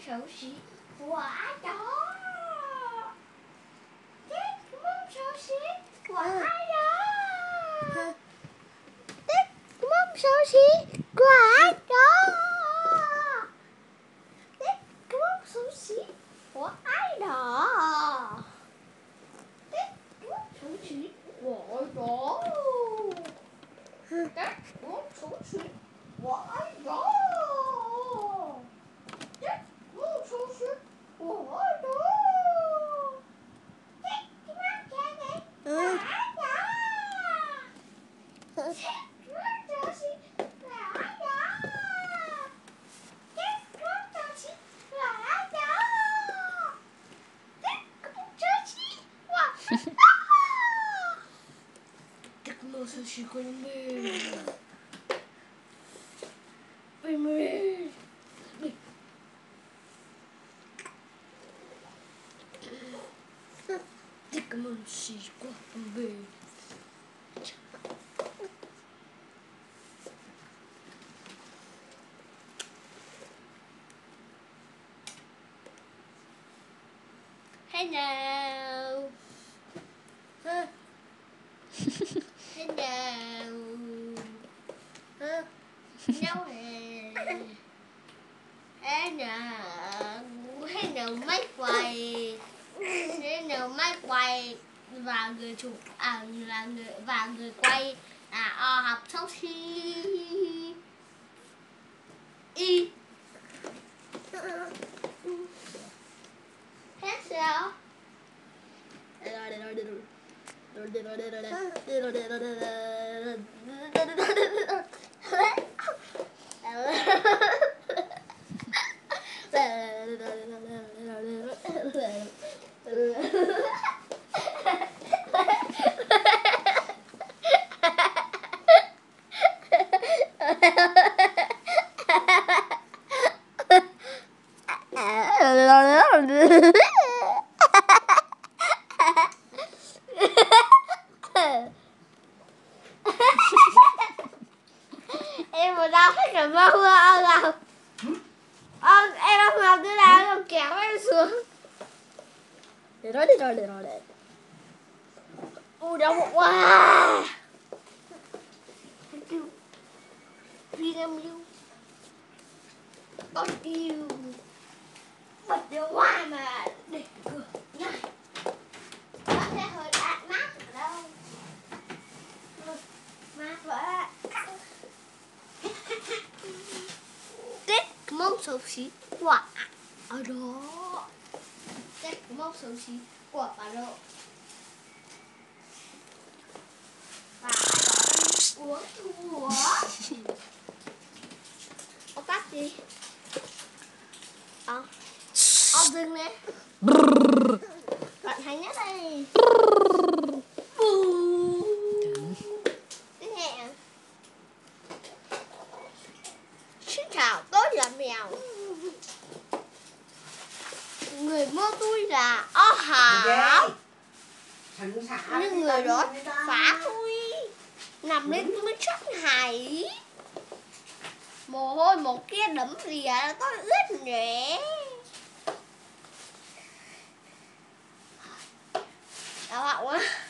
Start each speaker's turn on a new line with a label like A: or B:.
A: xấu xí quả đó. Thích cái mông xấu xí quả đó. Thích cái mông xấu xí quả đó. Thích cái mông xấu xí quả đó. Thích cái mông xấu xí quả đó. Thích cái mông xấu xí quả đó. Sushi con mê cảm ơn sushi quá mê. Hello. Hello. Đâu nè. Hello máy quay. Hello máy quay và người chụp và người quay học xong thi y. Hết sao? Em vừa đau hết rồi mông không? Em không học thế nào không kéo em xuống. Để rồi. Ui đau bụng quá. Đi em lưu. Bật yêu. Bật điều hòa mà để cửa này. Nó sẽ hơi mát ở đâu. Mát vậy. Tết mông xấu xí quả ở đó. Tết mông xấu xí quả bà độ. Và ai đó đang uống thuốc. Ông tắt đi. Ông dừng lên. Bạn hành nhất đây. Xin chào, tôi là mèo. Người mua tôi là ó hảo. Nhưng người đó phá tôi. Nằm lên tôi mới chắc hải. Mồ hôi một kia đấm lìa tôi ướt nhẹ. Đau họng á.